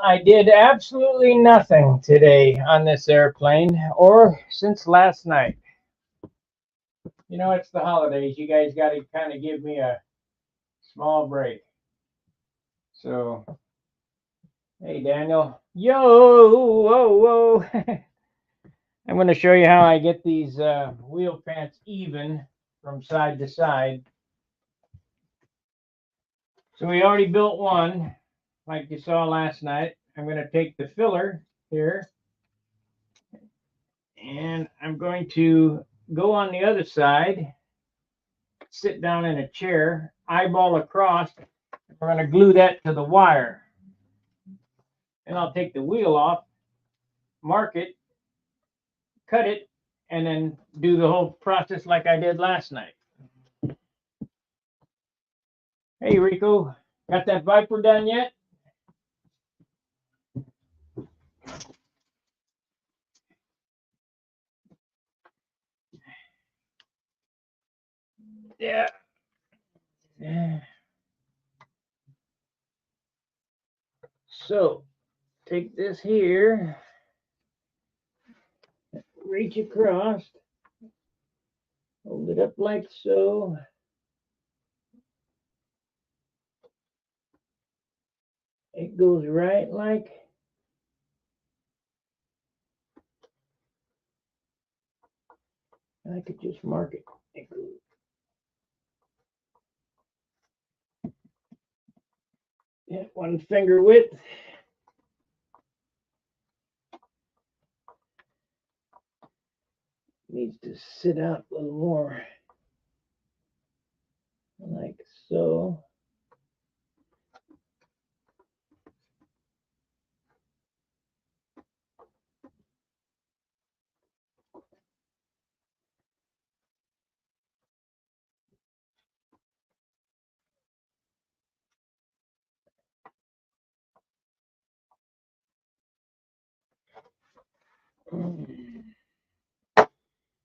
I did absolutely nothing today on this airplane or since last night. You know, it's the holidays. You guys got to kind of give me a small break. So, hey, Daniel. Yo, whoa, whoa. I'm going to show you how I get these wheel pants even from side to side. So we already built one, like you saw last night. I'm going to take the filler here, and I'm going to go on the other side, sit down in a chair, eyeball across. We're going to glue that to the wire. And I'll take the wheel off, mark it, cut it, and then do the whole process like I did last night. Hey, Rico, got that VIPER done yet? Yeah. So, take this here, reach across, hold it up like so. It goes right like I could just mark it. It goes. Yeah, 1 finger width. Needs to sit out a little more, like so.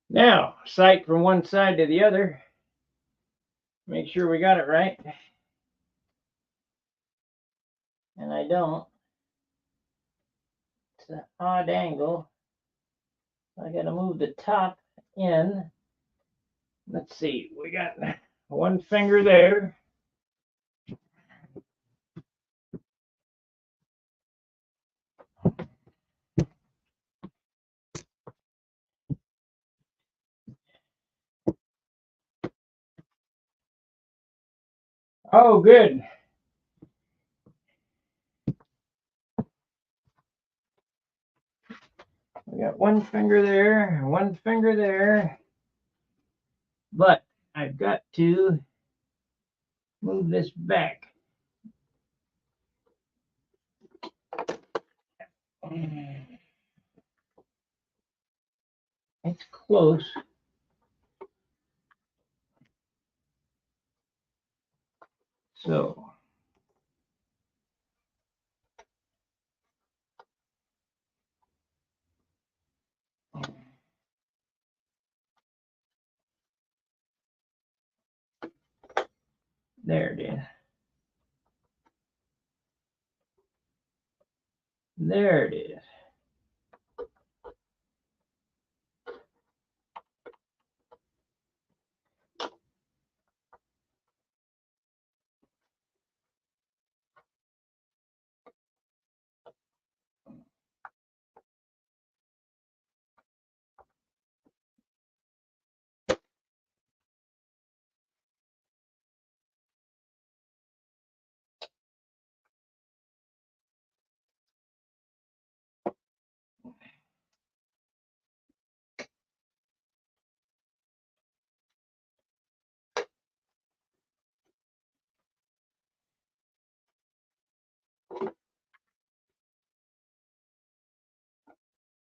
Now, sight from one side to the other. Make sure we got it right. And I don't. It's an odd angle. I got to move the top in. Let's see. We got 1 finger there. Oh, good. We got 1 finger there, 1 finger there. But I've got to move this back. It's close. So there it is. There it is.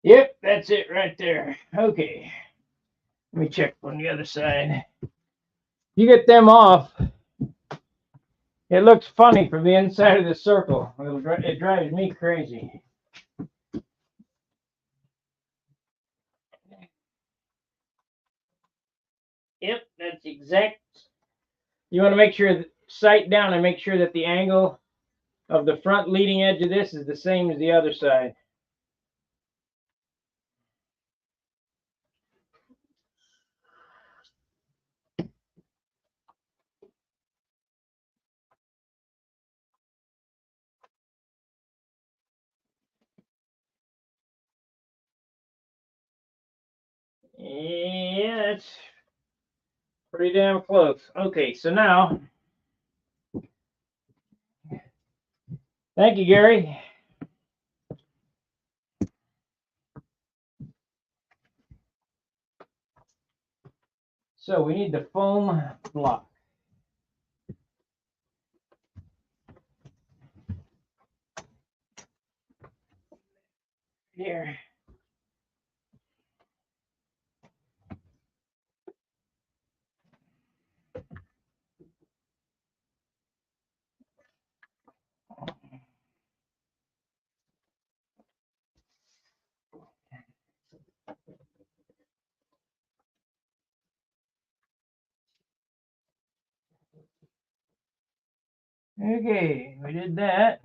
Yep, that's it right there. Okay. Let me check on the other side. You get them off, it looks funny from the inside of the circle. It drives me crazy. Yep, that's exact. You want to make sure, sight down and make sure that the angle of the front leading edge of this is the same as the other side. Yeah, it's pretty damn close. Okay, so now, thank you, Gary. So we need the foam block. Here. Okay, we did that.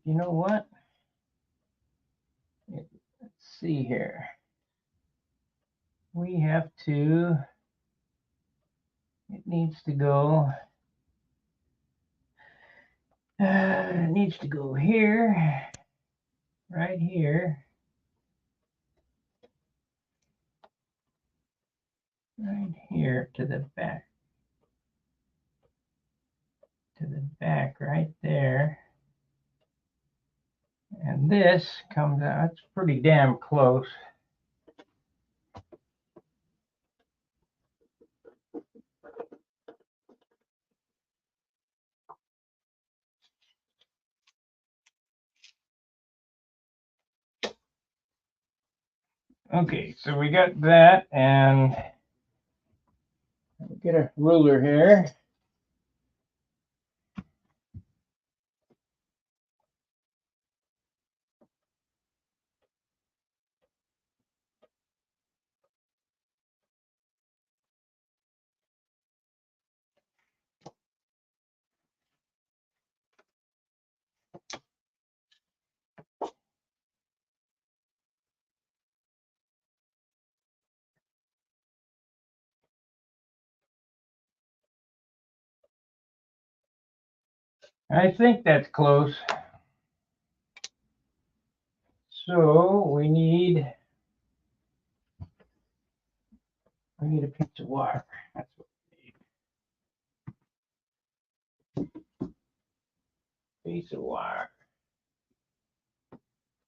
You know what? Let's see here. We have to, it needs to go, it needs to go here, right here, right here to the back right there. And this comes out, it's pretty damn close. Okay, so we got that, and get a ruler here. I think that's close. So we need a piece of wire. That's what we need. Piece of wire.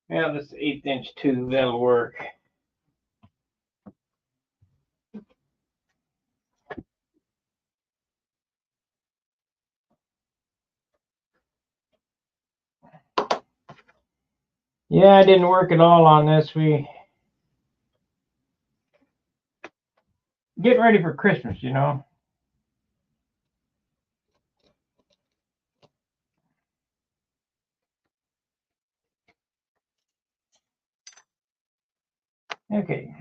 Yeah, this 1/8 inch tube, that'll work. Yeah, I didn't work at all on this. We getting ready for Christmas, you know. Okay.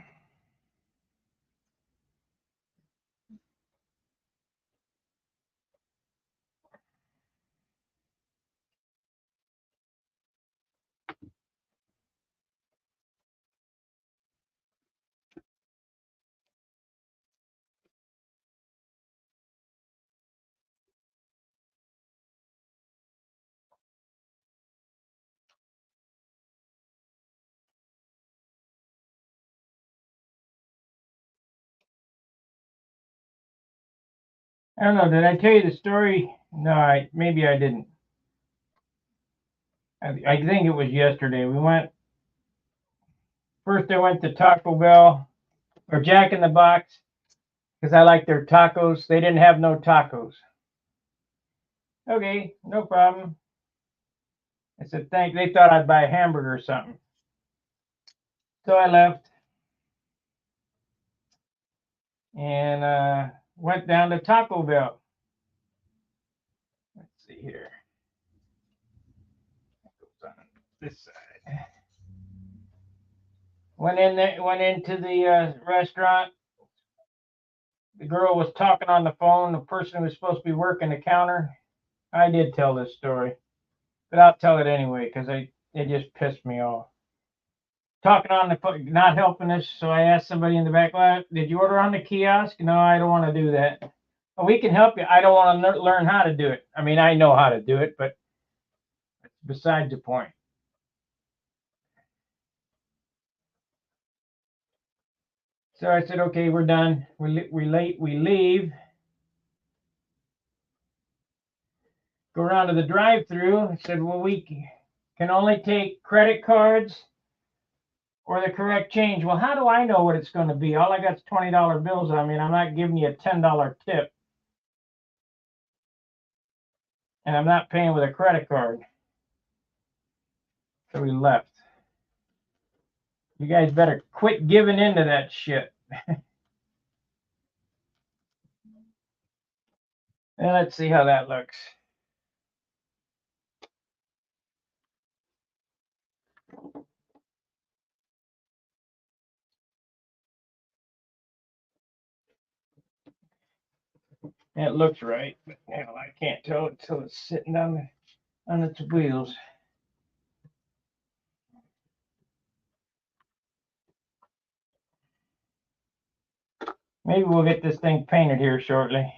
I don't know. Did I tell you the story? No, maybe I didn't. I think it was yesterday. We went first. I went to Taco Bell or Jack in the Box because I like their tacos. They didn't have no tacos. Okay, no problem. I said thank. They thought I'd buy a hamburger or something. So I left and went down to Taco Bell. Let's see here. On this side. Went into the restaurant. the girl was talking on the phone, the person who was supposed to be working the counter. I did tell this story, but I'll tell it anyway because it just pissed me off. Talking on the phone, not helping us, so I asked somebody in the back, well, did you order on the kiosk? No, I don't want to do that. Well, we can help you. I don't want to learn how to do it. I mean, I know how to do it, but it's besides the point. So I said, okay, we're done. We're late. We leave. Go around to the drive-through. I said, well, we can only take credit cards or the correct change. Well, how do I know what it's going to be? All I got is $20 bills on me, and I'm not giving you a $10 tip. And I'm not paying with a credit card. So we left. You guys better quit giving into that shit. And let's see how that looks. It looks right, but hell, I can't tell it until it's sitting on its wheels. Maybe we'll get this thing painted here shortly.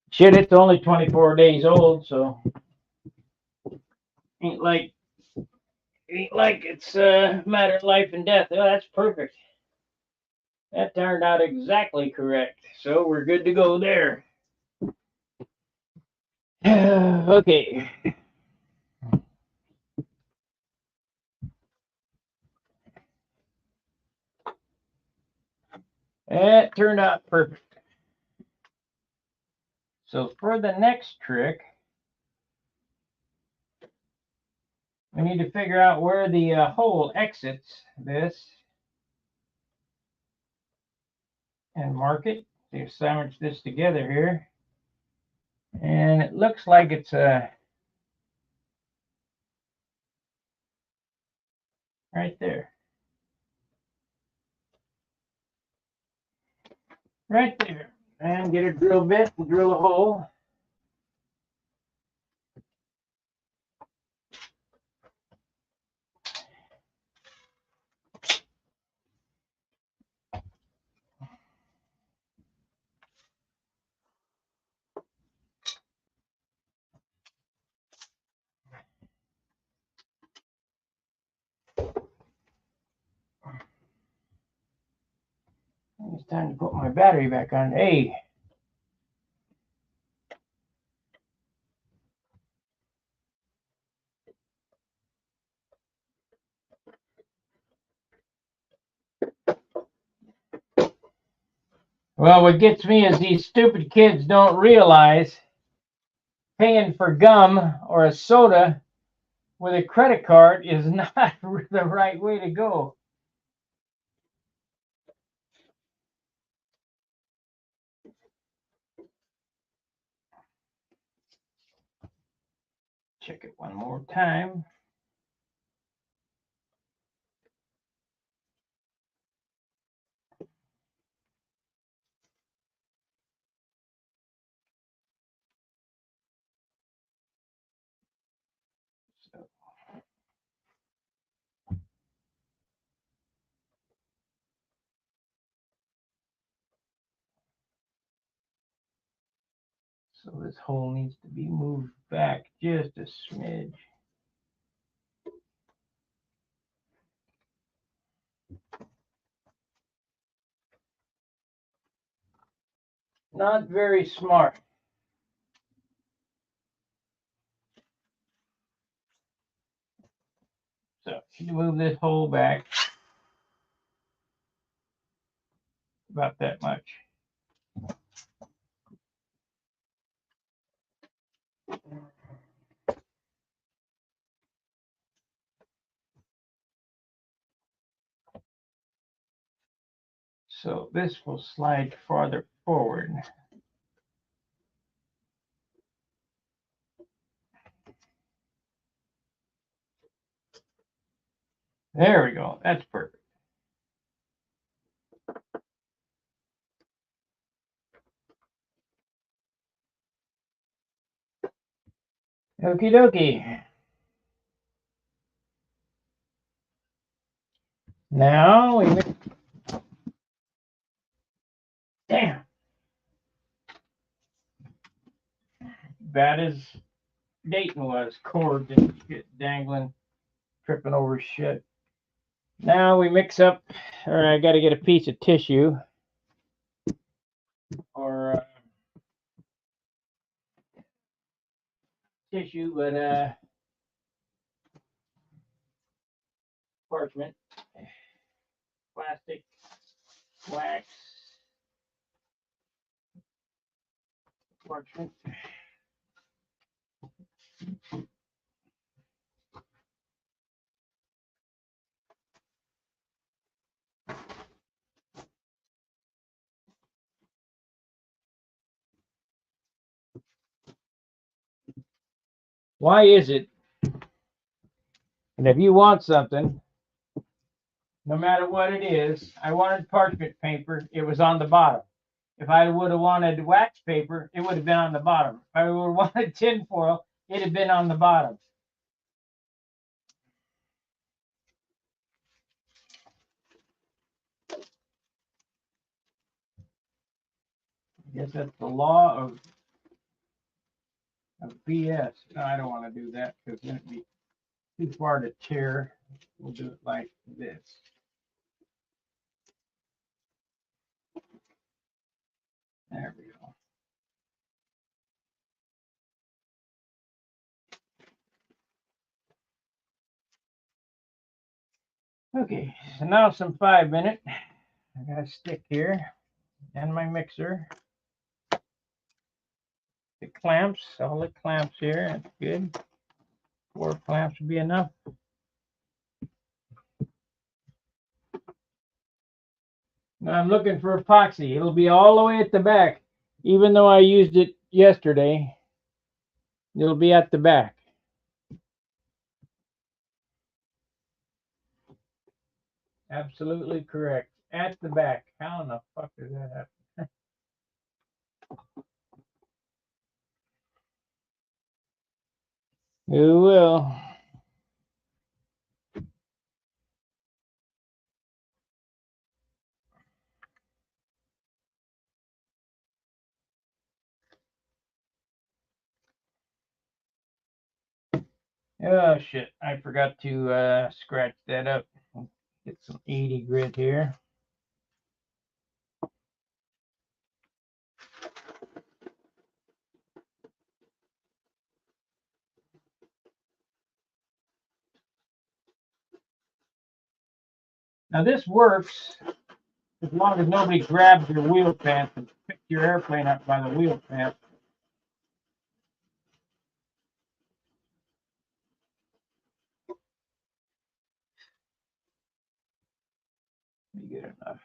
Shit, it's only 24 days old, so ain't like it's a matter of life and death. Oh, that's perfect. That turned out exactly correct. So we're good to go there. Okay. That turned out perfect. So for the next trick, we need to figure out where the hole exits this and mark it. So you sandwich this together here. And it looks like it's right there. Right there. And get a drill bit and drill a hole. It's time to put my battery back on. Hey. Well, what gets me is these stupid kids don't realize paying for gum or a soda with a credit card is not the right way to go. Check it one more time. So this hole needs to be moved back just a smidge. Not very smart. So you move this hole back about that much. So this will slide farther forward. There we go. That's perfect. Okie dokie. Now we mix. Damn. Bad as Dayton was. Cord just get dangling, tripping over shit. Now we mix up, or I got to get a piece of tissue or tissue, but parchment, plastic, wax, parchment. Why is it? And if you want something, no matter what it is, I wanted parchment paper, it was on the bottom. If I would have wanted wax paper, it would have been on the bottom. If I would have wanted tin foil, it'd have been on the bottom. I guess that's the law of BS. No, I don't want to do that because then it'd be too far to tear. We'll do it like this. There we go. Okay, so now some 5-minute. I got a stick here and my mixer. The clamps, all the clamps here. That's good. 4 clamps would be enough. Now I'm looking for epoxy. It'll be all the way at the back. Even though I used it yesterday, it'll be at the back. Absolutely correct. At the back. How in the fuck does that happen? You will. Oh shit, I forgot to scratch that up. Get some 80 grit here. Now this works as long as nobody grabs your wheel pants and picks your airplane up by the wheel pants. Be good enough.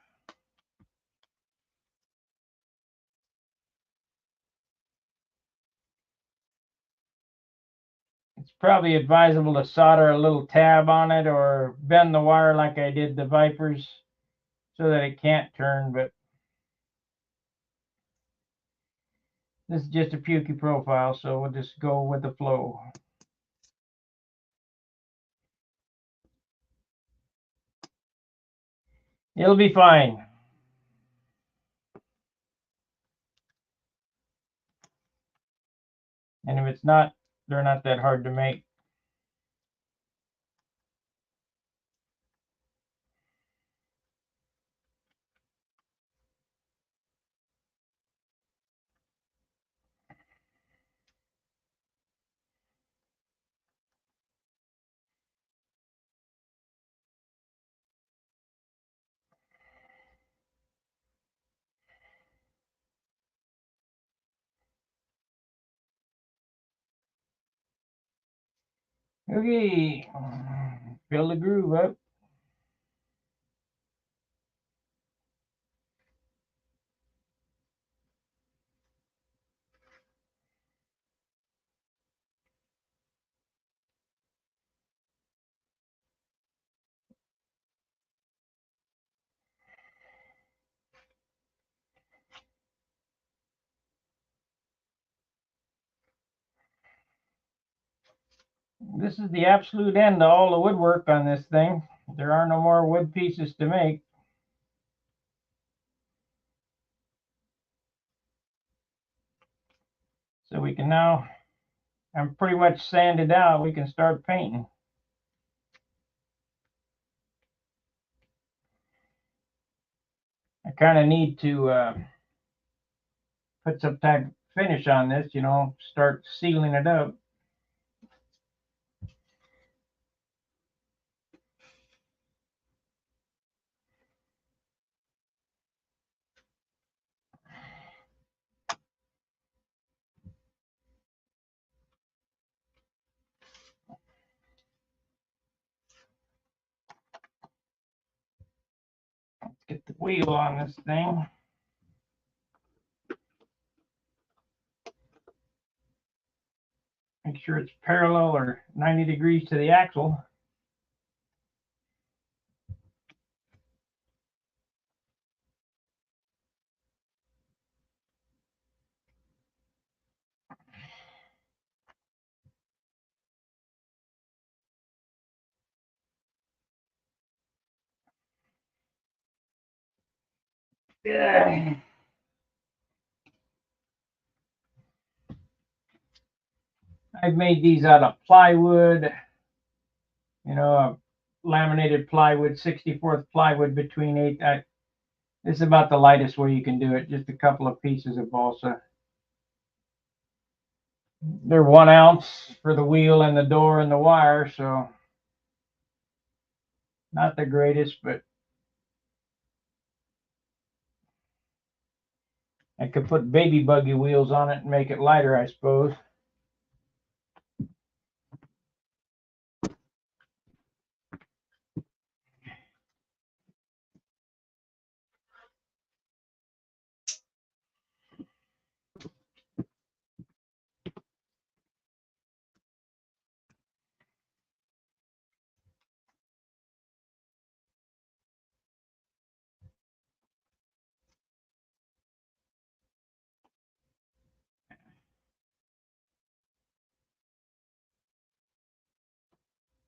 It's probably advisable to solder a little tab on it or bend the wire like I did the Vipers so that it can't turn, but this is just a pukey profile, so we'll just go with the flow. It'll be fine. And if it's not, they're not that hard to make. Okay, fill the groove up. This is the absolute end to all the woodwork on this thing. There are no more wood pieces to make. So we can now, I'm pretty much sanded out, we can start painting. I kind of need to put some type of finish on this, you know, start sealing it up. Let's get the wheel on this thing. Make sure it's parallel or 90 degrees to the axle. Yeah. I've made these out of plywood, you know, laminated plywood, 64th plywood between 8. This is about the lightest way you can do it, just a couple of pieces of balsa. They're 1 ounce for the wheel and the door and the wire, so not the greatest, but I could put baby buggy wheels on it and make it lighter, I suppose.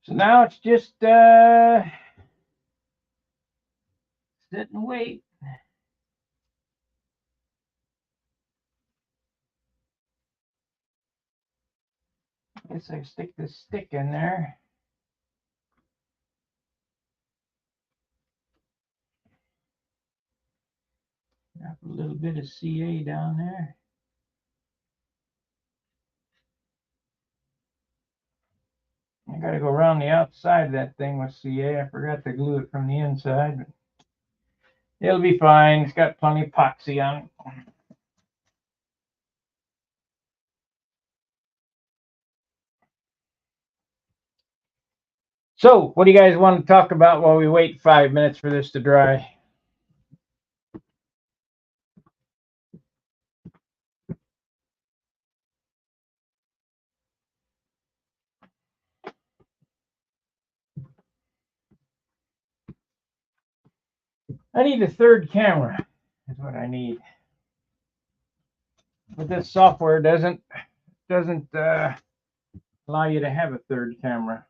So now it's just sit and wait. I guess I stick this stick in there. Got a little bit of CA down there. I gotta go around the outside of that thing with CA. I forgot to glue it from the inside, but it'll be fine. It's got plenty of epoxy on it. So, what do you guys want to talk about while we wait 5 minutes for this to dry? I need a third camera. Is what I need. But this software doesn't allow you to have a third camera.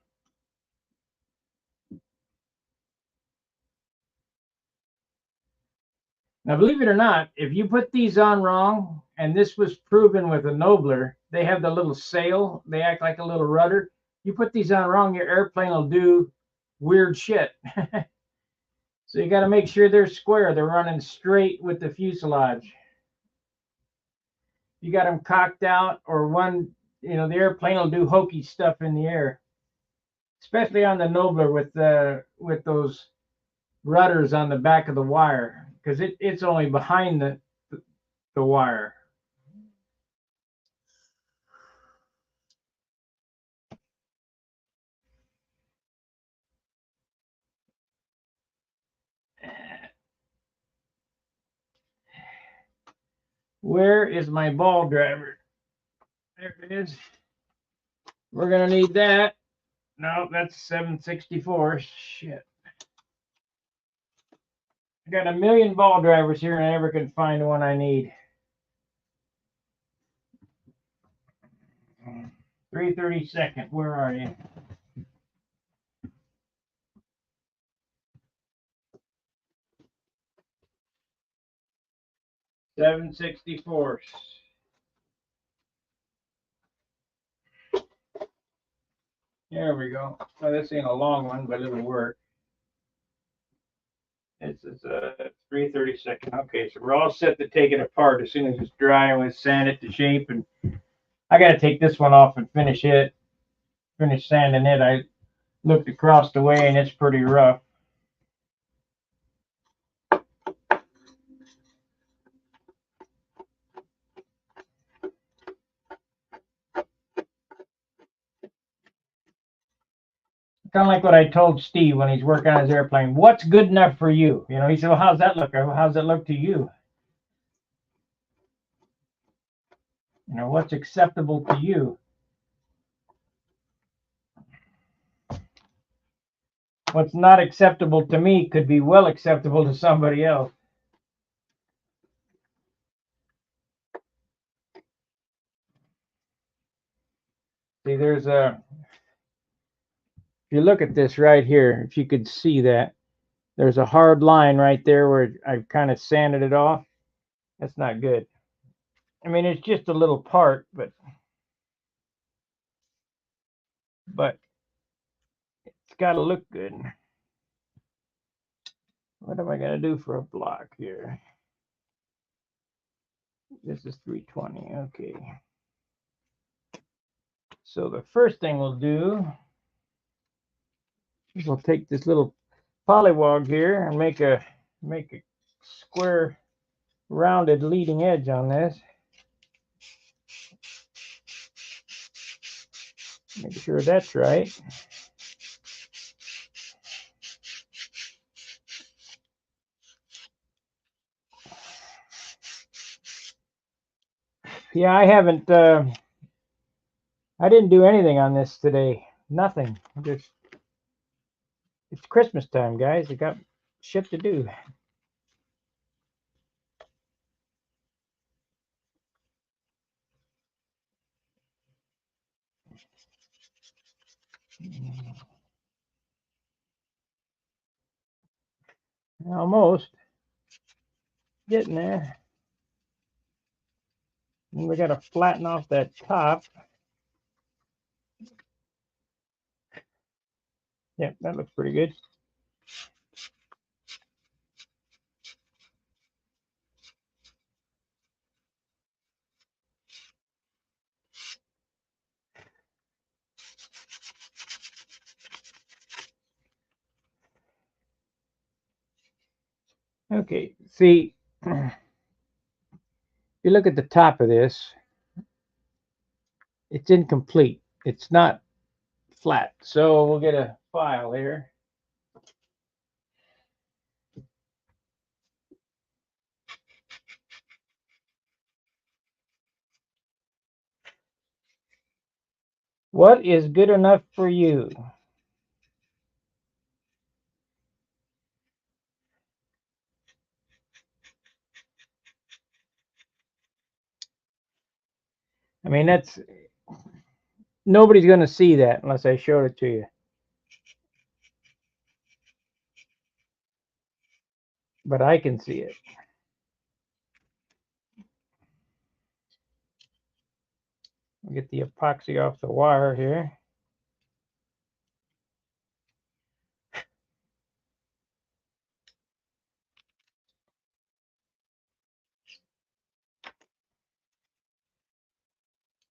Now, believe it or not, if you put these on wrong, and this was proven with a Nobler, they have the little sail. They act like a little rudder. You put these on wrong, your airplane will do weird shit. So you got to make sure they're square. They're running straight with the fuselage. You got them cocked out or one, you know, the airplane will do hokey stuff in the air, especially on the Nobler with those rudders on the back of the wire, because it's only behind the wire. Where is my ball driver? There it is. We're gonna need that. No, that's 764. Shit. I got a million ball drivers here and I never can find the one I need. 332nd, where are you? 764. There we go. Well, this ain't a long one, but it'll work. This is 332nd. Okay, so we're all set to take it apart as soon as it's dry, and we'll sand it to shape. And I got to take this one off and finish sanding it. I looked across the way, and it's pretty rough. Kind of like what I told Steve when he's working on his airplane. What's good enough for you? You know, he said, well, how's that look? How's it look to you? You know, what's acceptable to you? What's not acceptable to me could be well acceptable to somebody else. See, there's a, if you look at this right here, if you could see that, there's a hard line right there where I've kind of sanded it off. That's not good. I mean, it's just a little part, but it's got to look good. What am I going to do for a block here? This is 320. Okay. So the first thing we'll do is we'll take this little polywog here and make a square rounded leading edge on this. Make sure that's right. Yeah, I haven't I didn't do anything on this today. Nothing. Just, it's Christmas time, guys. I got shit to do. Almost getting there. And we got to flatten off that top. Yep, that looks pretty good. Okay, see, if you look at the top of this, it's incomplete. It's not flat. So we'll get a file here. What is good enough for you? I mean, that's, nobody's going to see that unless I showed it to you. But I can see it. I'll get the epoxy off the wire here.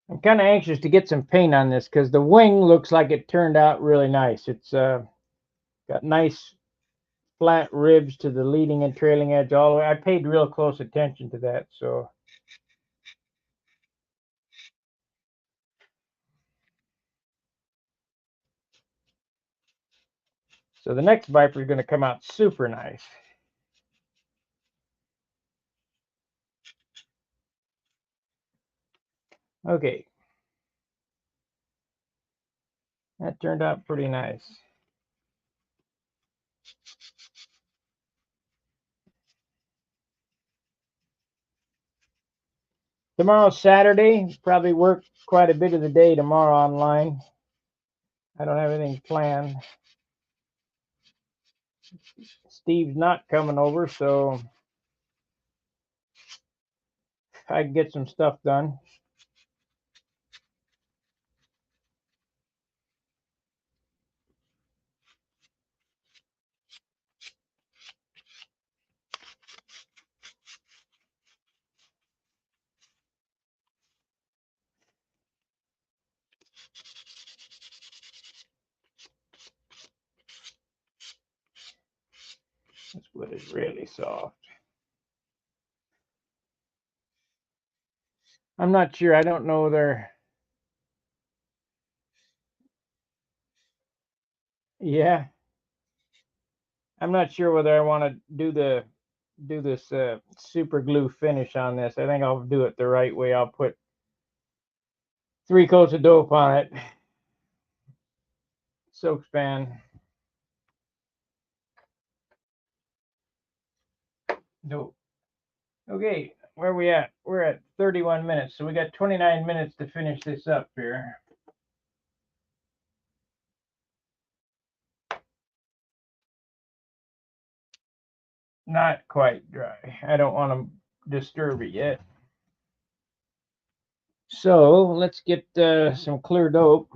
I'm kind of anxious to get some paint on this because the wing looks like it turned out really nice. It's got nice flat ribs to the leading and trailing edge all the way. I paid real close attention to that. So the next Viper is going to come out super nice. Okay. That turned out pretty nice. Tomorrow's Saturday. Probably work quite a bit of the day tomorrow online. I don't have anything planned. Steve's not coming over, so I can get some stuff done. This wood is really soft. I'm not sure. I don't know their. Yeah, I'm not sure whether I want to do this super glue finish on this. I think I'll do it the right way. I'll put 3 coats of dope on it. Soak span. Dope. Okay, where are we at? We're at 31 minutes, so we got 29 minutes to finish this up here. Not quite dry. I don't want to disturb it yet. So let's get some clear dope.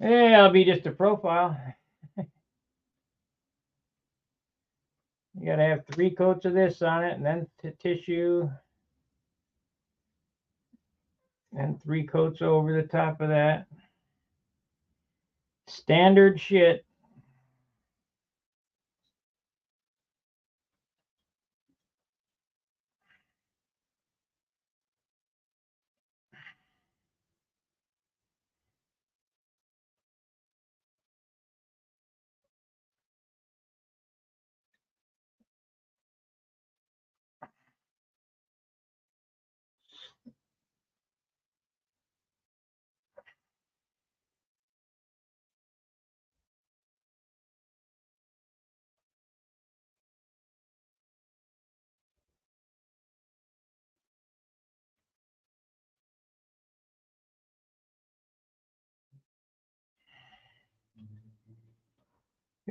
Yeah, it'll be just a profile. You gotta have 3 coats of this on it, and then tissue, and 3 coats over the top of that. Standard shit.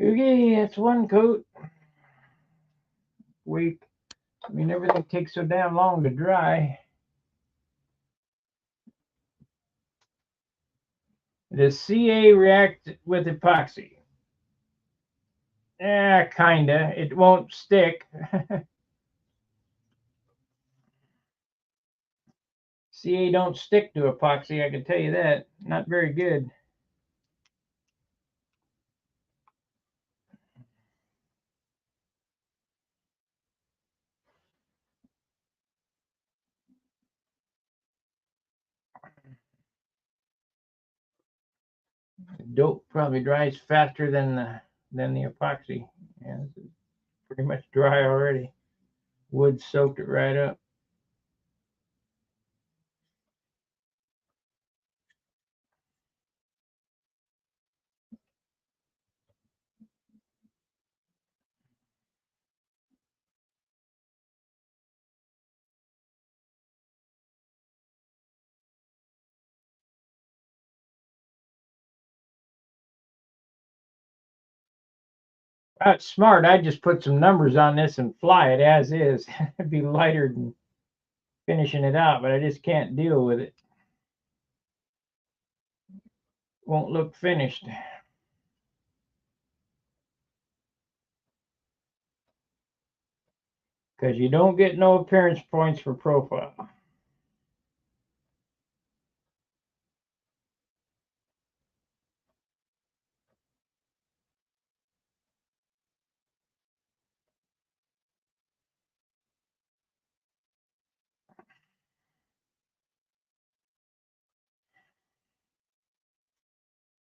Okay, that's 1 coat. Wait, I mean, everything takes so damn long to dry. Does CA react with epoxy? Yeah, kinda. It won't stick. CA don't stick to epoxy, I can tell you that. Not very good. Dope probably dries faster than the epoxy. Yeah, it's pretty much dry already. Wood soaked it right up. That's smart. I just put some numbers on this and fly it as is. It'd be lighter than finishing it out, but I just can't deal with it. Won't look finished. Because you don't get no appearance points for profile.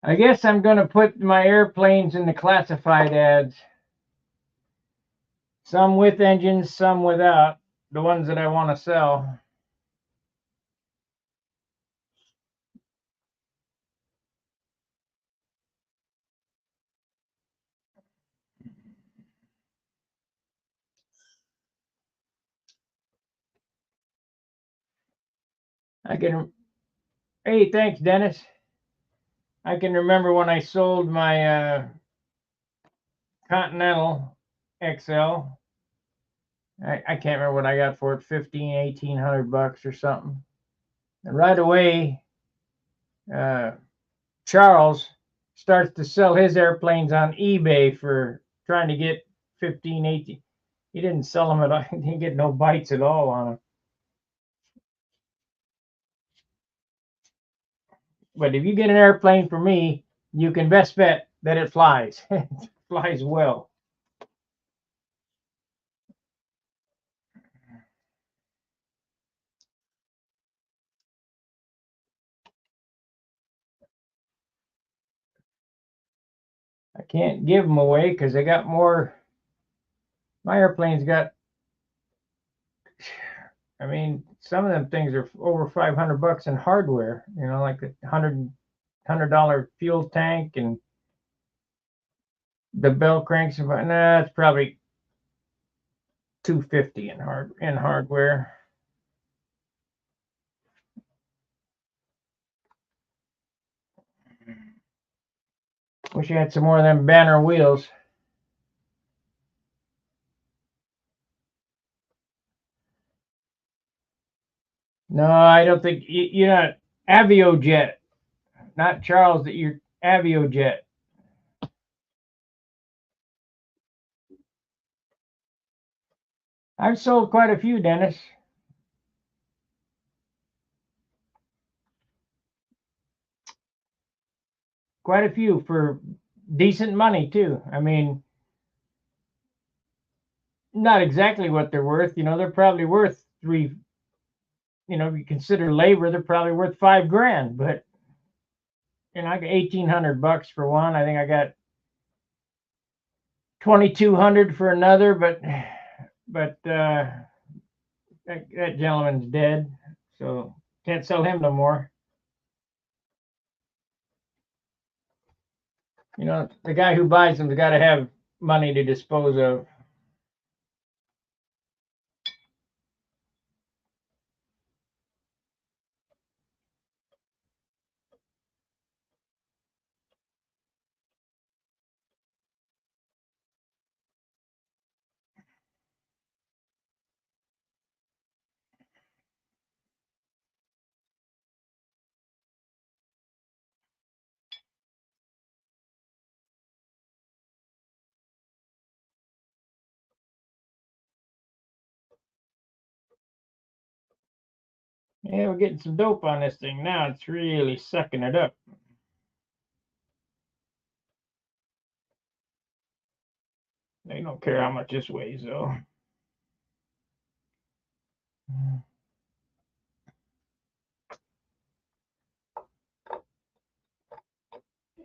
I guess I'm going to put my airplanes in the classified ads. Some with engines, some without. The ones that I want to sell. I can. Hey, thanks, Dennis. I can remember when I sold my Continental XL. I can't remember what I got for it, 1,800 bucks or something. And right away, uh, Charles starts to sell his airplanes on eBay for trying to get 15, 18. He didn't sell them at all. He didn't get no bites at all on them. But if you get an airplane for me, you can best bet that it flies. It flies well. I can't give them away because I got more. My airplane's got. I mean, some of them things are over 500 bucks in hardware. You know, like a $100 fuel tank and the bell cranks. Nah, it's probably 250 in hardware. Wish I had some more of them banner wheels. No, I don't think you're not Aviojet, not Charles. That you're Aviojet. I've sold quite a few, Dennis. Quite a few for decent money too. I mean, not exactly what they're worth. You know, they're probably worth three. You know, if you consider labor, they're probably worth $5,000. But I got 1,800 bucks for one. I think I got 2,200 for another. But that gentleman's dead, so can't sell him no more. You know, the guy who buys them's got to have money to dispose of. Yeah, we're getting some dope on this thing now. It's really sucking it up. They don't care how much this weighs, though.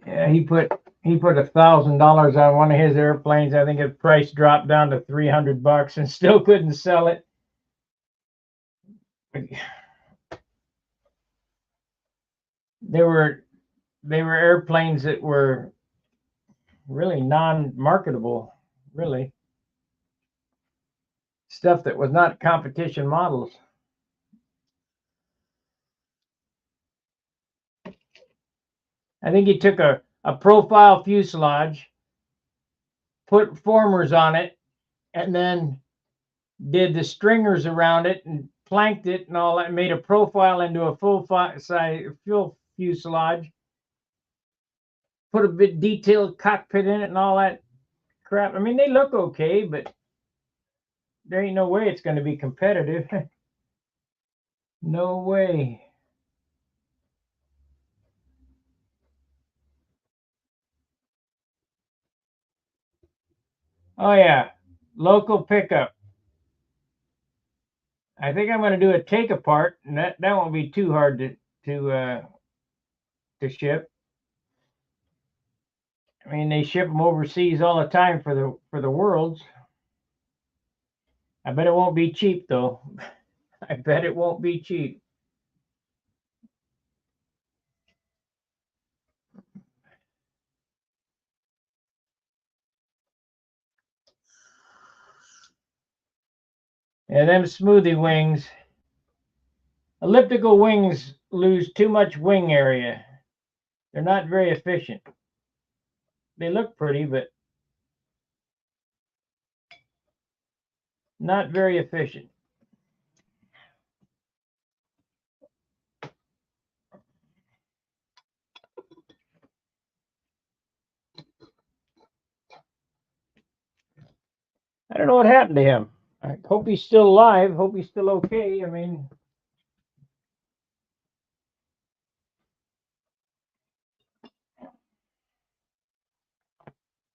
Yeah, he put $1,000 on one of his airplanes. I think his price dropped down to 300 bucks and still couldn't sell it. They were airplanes that were really non-marketable, really stuff that was not competition models. I think he took a profile fuselage, put formers on it, and then did the stringers around it and planked it and all that, made a profile into a full-size full fuselage, put a bit detailed cockpit in it and all that crap. I mean, they look okay, but there ain't no way it's going to be competitive. No way. Oh yeah, local pickup. I think I'm going to do a take apart, and that won't be too hard to ship. I mean, they ship them overseas all the time for the worlds. I bet it won't be cheap though. I bet it won't be cheap. And them smoothie wings, elliptical wings lose too much wing area. They're not very efficient. They look pretty, but not very efficient. I don't know what happened to him. I hope he's still alive. Hope he's still okay. I mean,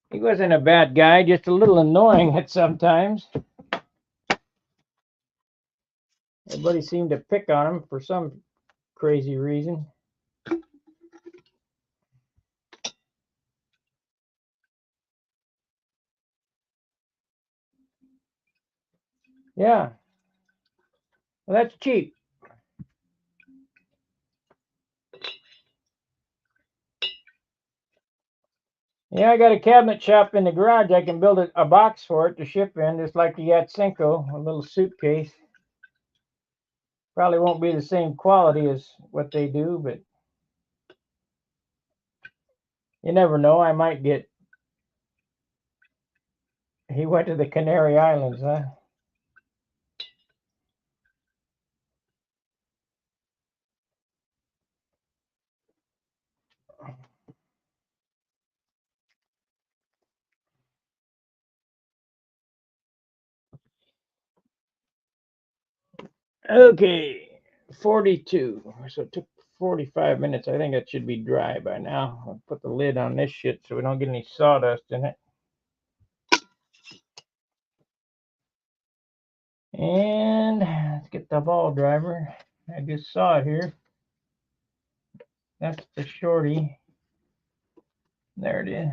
he wasn't a bad guy, just a little annoying at sometimes. Everybody seemed to pick on him for some crazy reason. Yeah, well, that's cheap. Yeah, I got a cabinet shop in the garage. I can build a box for it to ship in, just like the Yatsenko, a little suitcase. Probably won't be the same quality as what they do, but you never know. I might get. He went to the Canary Islands, huh? Okay, 42. So it took 45 minutes. I think it should be dry by now. I'll put the lid on this shit so we don't get any sawdust in it. And let's get the ball driver. I just saw it here. That's the shorty. There it is.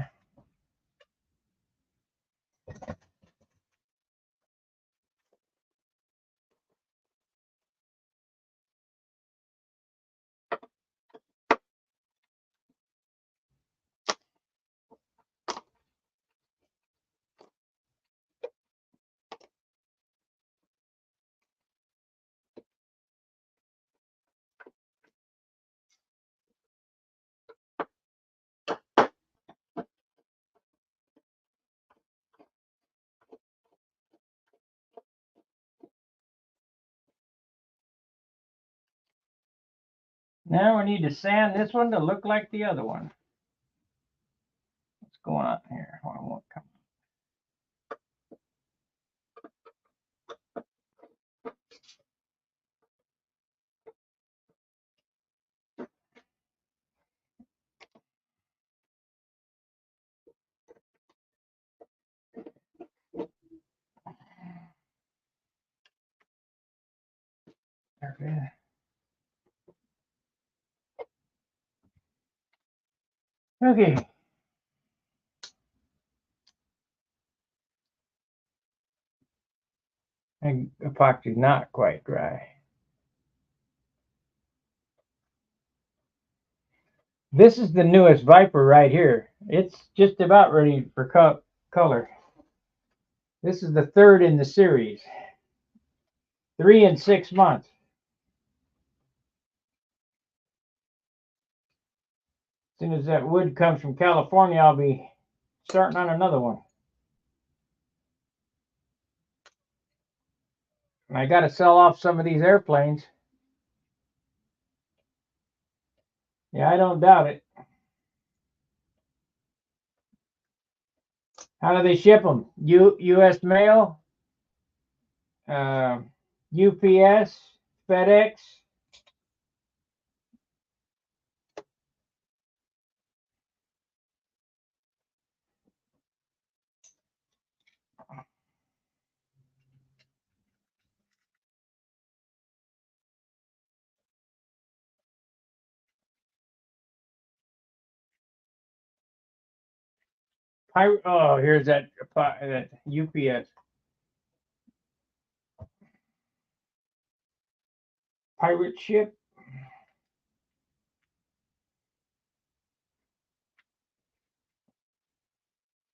Now we need to sand this one to look like the other one. What's going on here? Oh, I won't come. There it is. Okay. And epoxy's not quite dry. This is the newest VIPER right here. It's just about ready for color. This is the third in the series. 3 in 6 months. As soon as that wood comes from California, I'll be starting on another one. And I got to sell off some of these airplanes. Yeah, I don't doubt it. How do they ship them? U.S. mail, UPS, FedEx. Pirate. Oh, here's that UPS pirate ship.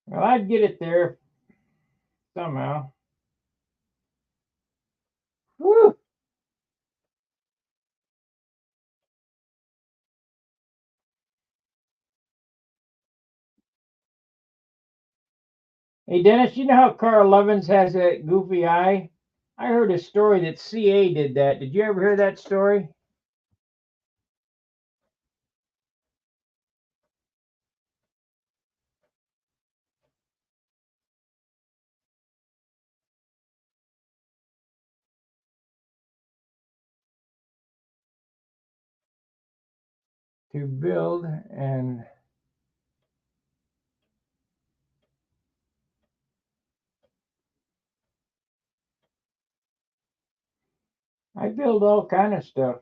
Well, I'd get it there somehow. Woo! Hey, Dennis, you know how Carl Levins has that goofy eye? I heard a story that CA did that. Did you ever hear that story? To build and I build all kind of stuff.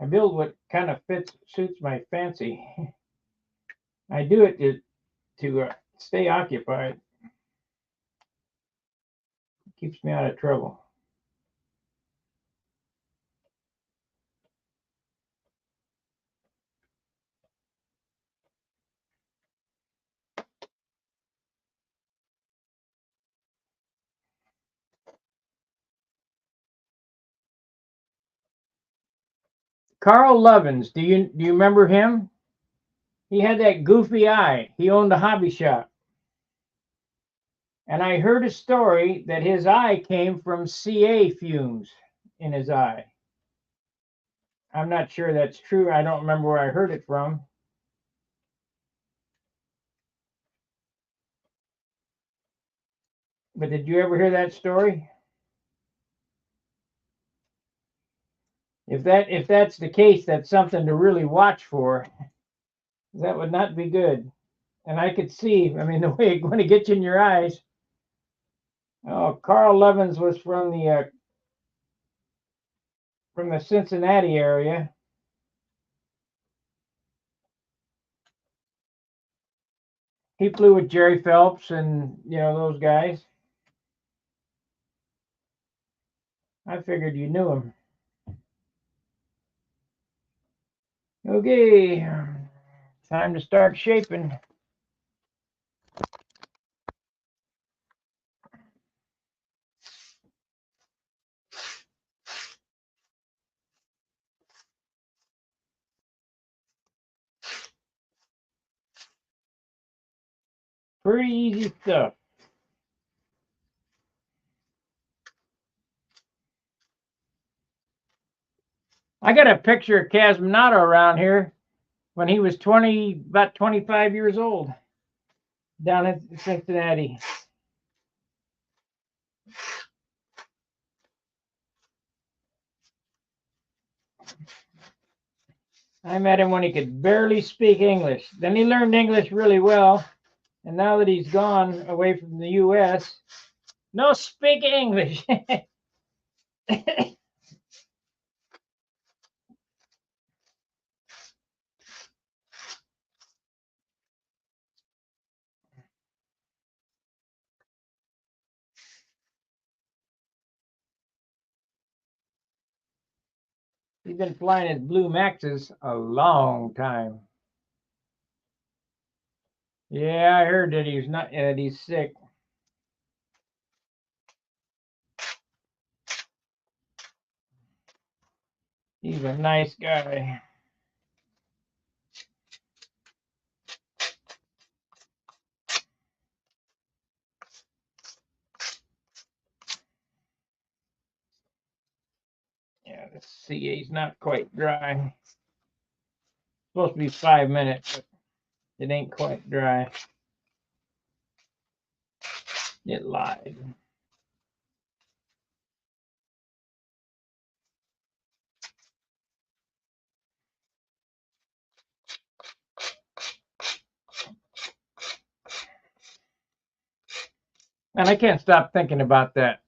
I build what kind of suits my fancy. I do it to stay occupied. Keeps me out of trouble. Carl Levins, do you remember him? He had that goofy eye. He owned a hobby shop. And I heard a story that his eye came from CA fumes in his eye. I'm not sure that's true. I don't remember where I heard it from. But did you ever hear that story? If that's the case, that's something to really watch for. That would not be good. And I could see, I mean, the way it's going to get you in your eyes. Oh, Carl Levins was from the Cincinnati area. He flew with Jerry Phelps and those guys. I figured you knew him. Okay, time to start shaping. Pretty easy stuff. I got a picture of Casminato around here when he was about 25 years old, down at Cincinnati. I met him when he could barely speak English. Then he learned English really well, and now that he's gone away from the U.S., no speak English. He's been flying his Blue Maxes a long time. Yeah, I heard that he's sick. He's a nice guy. Yeah, the CA's not quite dry. It's supposed to be 5 minutes, but it ain't quite dry. It lied. And I can't stop thinking about that.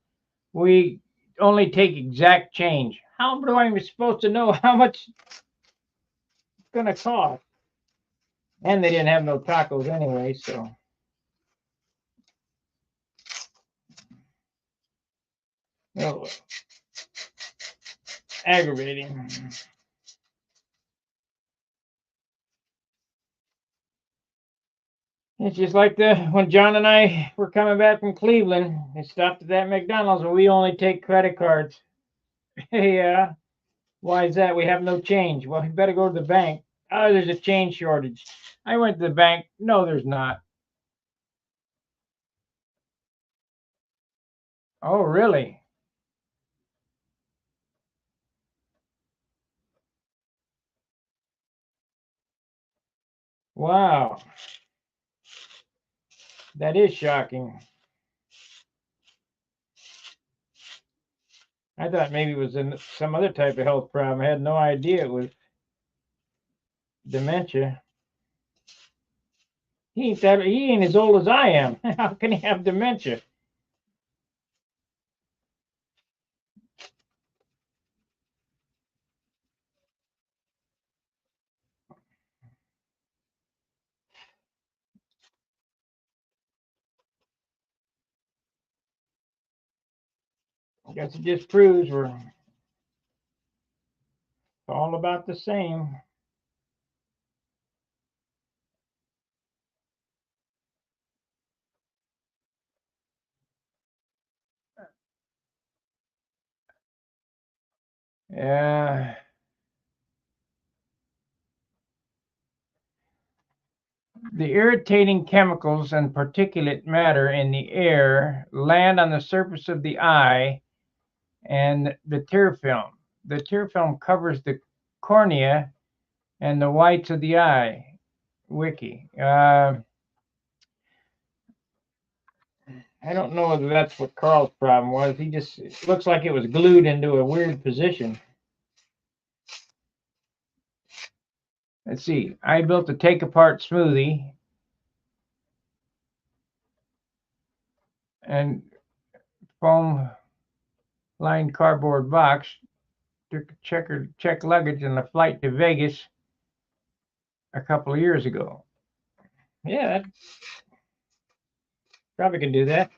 We only take exact change. How am I supposed to know how much it's going to cost? And they didn't have no tacos anyway, so. Oh, aggravating. It's just like when John and I were coming back from Cleveland, they stopped at that McDonald's and we only take credit cards. Yeah. Why is that? We have no change. Well, you better go to the bank. Oh, there's a change shortage. I went to the bank. No, there's not. Oh, really? Wow. That is shocking. I thought maybe it was some other type of health problem. I had no idea it was dementia. He ain't as old as I am. How can he have dementia? I guess it just proves we're all about the same. Yeah. The irritating chemicals and particulate matter in the air land on the surface of the eye and the tear film. The tear film covers the cornea and the whites of the eye. Wiki. I don't know whether that's what Carl's problem was. He just it looks like it was glued into a weird position. Let's see. I built a take apart smoothie and foam lined cardboard box. Took check luggage on a flight to Vegas a couple of years ago. Yeah, that probably can do that.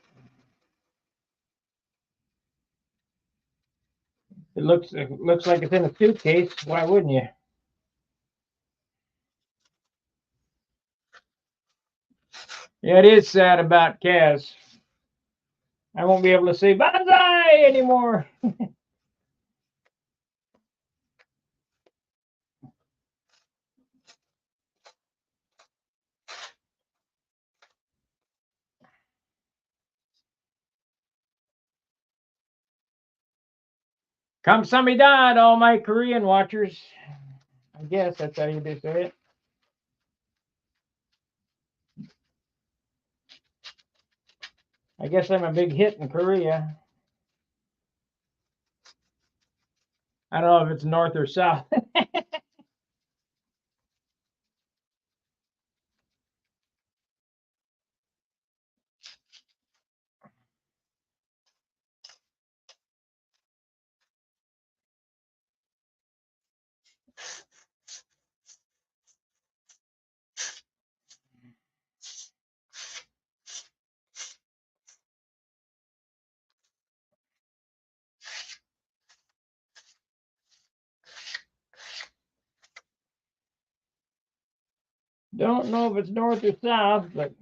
It looks like it's in a suitcase. Why wouldn't you? Yeah, it is sad about Kaz. I won't be able to say bonsai anymore. Kamsamida to all my Korean watchers. I guess that's how you do say it. I guess I'm a big hit in Korea. I don't know if it's north or south. Don't know if it's north or south, but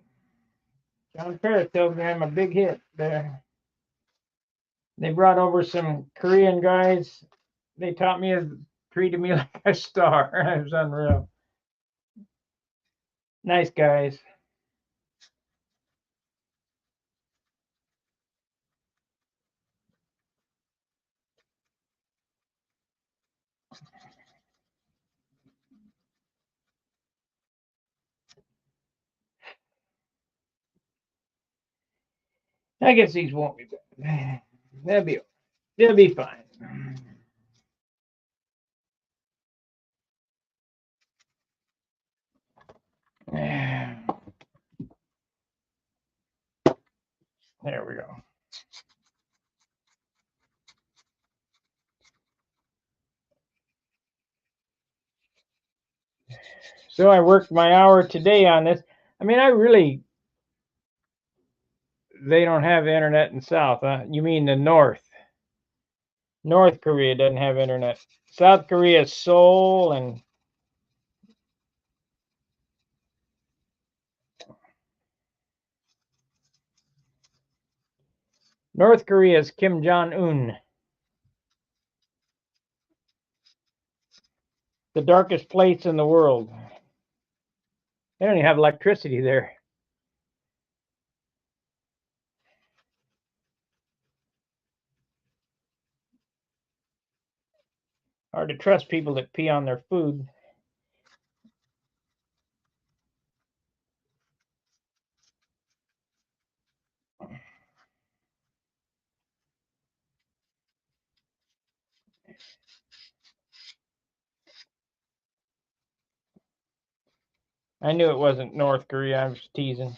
John Paris tells me I'm a big hit there. They brought over some Korean guys. They taught me, treated me like a star. It was unreal. Nice guys. I guess these won't be bad. They'll be fine. There we go. So I worked my hour today on this. I mean, they don't have internet in South, huh? You mean the North? North Korea doesn't have internet. South Korea, Seoul, and North Korea's Kim Jong-un. The darkest place in the world. They don't even have electricity there. Hard to trust people that pee on their food. I knew it wasn't North Korea. I was teasing.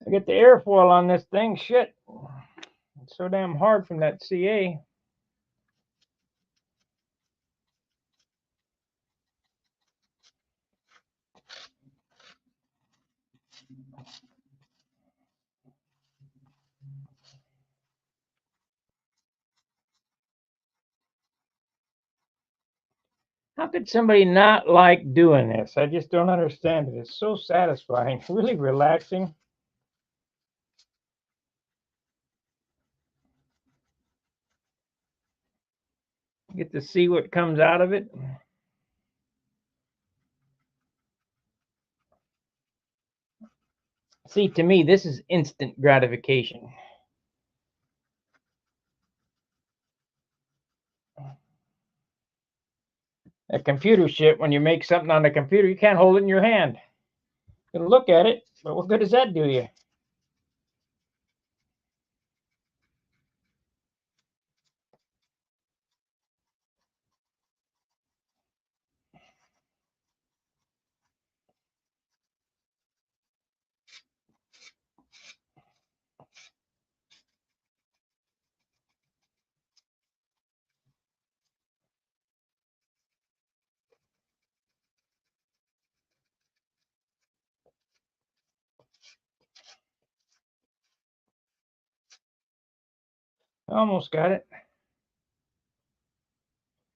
I get the airfoil on this thing. Shit. It's so damn hard from that CA. How could somebody not like doing this? I just don't understand it. It's so satisfying, really relaxing. You get to see what comes out of it. See, to me, this is instant gratification. A computer shit, when you make something on the computer, you can't hold it in your hand. You can look at it, but what good does that do you? Almost got it.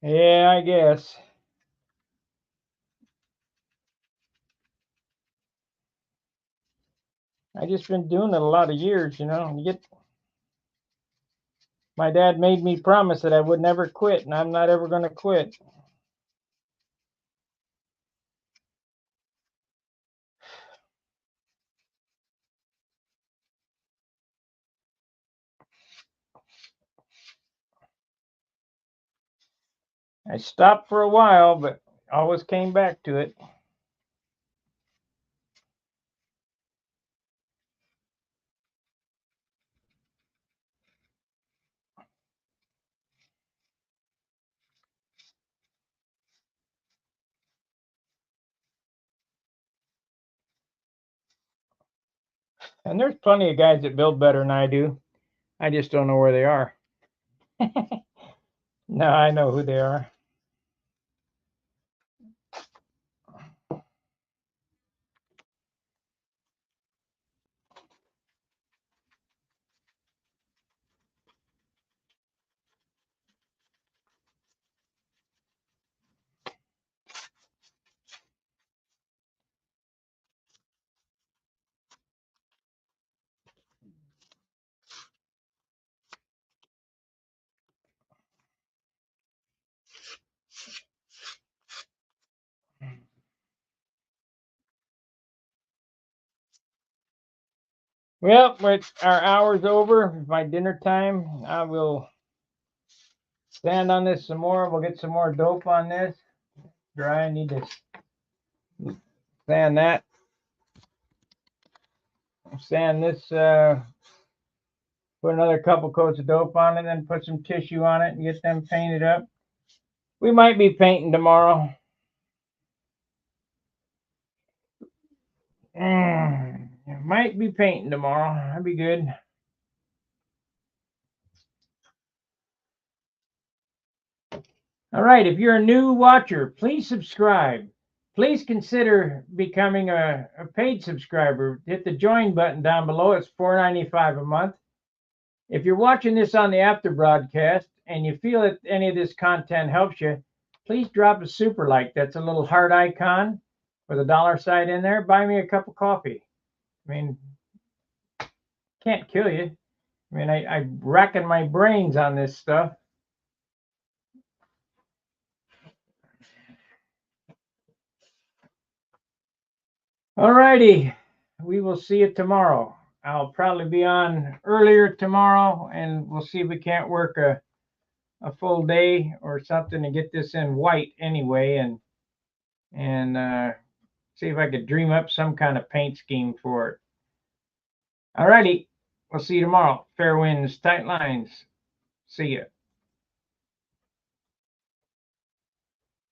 Yeah, I guess. I just been doing it a lot of years, you know. My dad made me promise that I would never quit, and I'm not ever going to quit. I stopped for a while, but always came back to it. And there's plenty of guys that build better than I do. I just don't know where they are. No, I know who they are. Well, our hour's over. It's my dinner time. I will stand on this some more. We'll get some more dope on this. Dry. I need to sand that. Sand this Put another couple coats of dope on it, then put some tissue on it and get them painted up. We might be painting tomorrow. Might be painting tomorrow. That'd be good. All right, if you're a new watcher, please subscribe. Please consider becoming a paid subscriber. Hit the join button down below. It's $4.95 a month. If you're watching this on the after broadcast and you feel that any of this content helps you, please drop a super like. That's a little heart icon with a dollar sign in there. Buy me a cup of coffee. I mean, can't kill you. I mean, I'm racking my brains on this stuff. All righty. We will see you tomorrow. I'll probably be on earlier tomorrow, and we'll see if we can't work a full day or something to get this in white anyway, and see if I could dream up some kind of paint scheme for it. All righty. We'll see you tomorrow. Fair winds, tight lines. See ya.